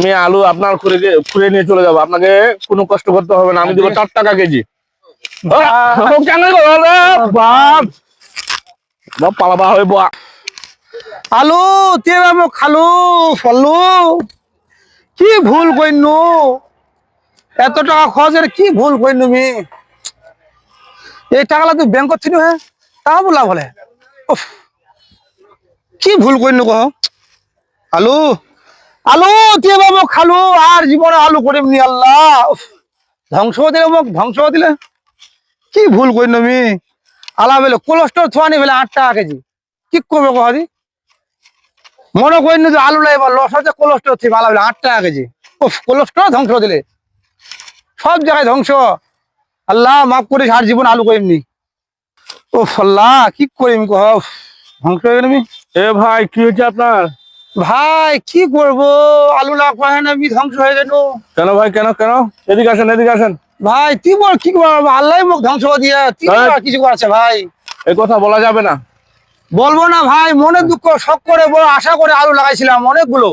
আমি আলু আপনার খুঁড়ে নিয়ে চলে যাবো, আপনাকে কোনো কষ্ট করতে হবে না। আমি দেবো 4 টাকা কেজি। কেন বাপ পালাবা হইব আলু তে খালু ফলু কি ভুল কইনু, এত টাকা খরচের কি ভুল কইনু মি। এই টাকাটা তুই ব্যাংকত ছিল, হ্যাঁ তা বলা বলে কি ভুল কইনু কহ। আলু আলু তে খালু আর জীবনে আলু করিম নি আল্লাহ। ধ্বংস দিলে মোক ধ্বংস দিলে কি ভুল কইনু মি। আলা বেলে কোলেস্ট্রল থোয়ানি বেলে 8 টাকা কেজি কি করবে কহাদি। মনে করিনি যে আলু এবার লস হচ্ছে, কোলেস্ট্রল থেকে আলা বেলে 8 টাকা কেজি। কোলেস্ট্রল ধ্বংস দিলে, সব জায়গায় ধ্বংস। আল্লাহ মাফ করিস, আর জীবন আলু করিমনি। ও আল্লাহ কি করিম কহ, ধ্বংস হয়ে গেল। এ ভাই কি হয়েছে আপনার? ভাই কি করবো, আলু না পায় না, আমি ধ্বংস হয়ে গেল। কেন ভাই কেন কেন? এদিকে আসেন এদিকে আসেন। ভাই তুই বল কি করবো, আল্লাহ মুখ ধ্বংস দিয়ে তুই কিছু করাচ্ছে ভাই। এই কথা বলা যাবে না। বলবো না ভাই, মনে দুঃখ শখ করে বড় আশা করে আলু লাগাইছিলাম অনেকগুলো,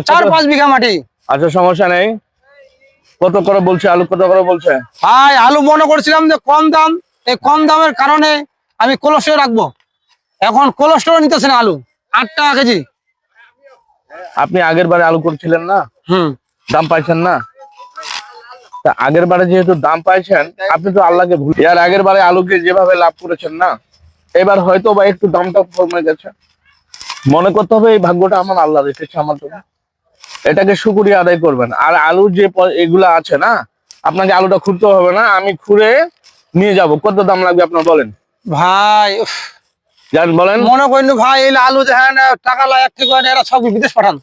4-5 বিঘা মাটি। আচ্ছা সমস্যা নেই, কত করে বলছে আলু, কত করে বলছে? ভাই আলু মনে করছিলাম যে কম দাম, এই কম দামের কারণে আমি কোলেস্ট্রল রাখবো। এখন কোলেস্ট্রল নিতেছে না, আলু 8 টাকা কেজি। আপনি আগের বারে আলু করছিলেন না, দাম পাইছেন না? তা আগের বারে যেহেতু দাম পাইছেন, আপনি তো আল্লাহকে ভুল, এর আগের বারে আলুকে যেভাবে লাভ করেছেন না, এবার হয়তো বা একটু দামটা কমে গেছে। মনে করতে হবে এই ভাগ্যটা আমার আল্লাহ রেখেছে আমার জন্য, এটাকে শুকরিয়া আদায় করবেন। আর আলু যে এগুলা আছে না, আপনাকে আলুটা খুঁড়তে হবে না, আমি খুঁড়ে নিয়ে যাব। কত দাম লাগবে আপনার বলেন ভাই জান বলেন। মনে করিনি ভাই এই আলু দেখেন টাকা লাখ এরা সব বিদেশ পাঠান,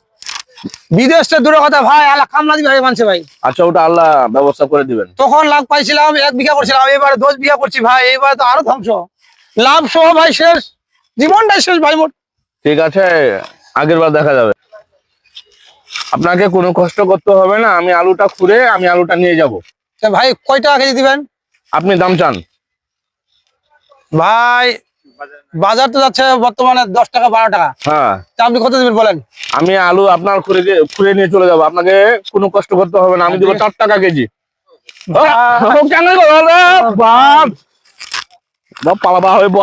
বিদেশে দূরের কথা ভাই আলা কামলা দিবে মানছে ভাই। আচ্ছা ওটা আল্লাহ ব্যবস্থা করে দিবেন। তখন লাভ পাইছিলাম 1 বিঘা করছিলাম, এবারে 10 বিঘা করছি ভাই, এবারে তো আরো ধ্বংস, লাভ সহ ভাই শেষ, জীবনটাই শেষ ভাই মোট। ঠিক আছে আগের বার দেখা যাবে, আপনাকে কোনো কষ্ট করতে হবে না, আমি আলুটা খুঁড়ে আমি আলুটা নিয়ে যাব। ভাই কয় টাকা কেজি দিবেন? আপনি দাম চান? ভাই বাজার তো যাচ্ছে বর্তমানে 10 টাকা 12 টাকা, হ্যাঁ আপনি কত দিবেন বলেন? আমি আলু আপনার খুঁড়ে নিয়ে চলে যাব, আপনাকে কোনো কষ্ট করতে হবে না। আমি দেবো 4 টাকা কেজি। কেন বাপ পালাবা হইব।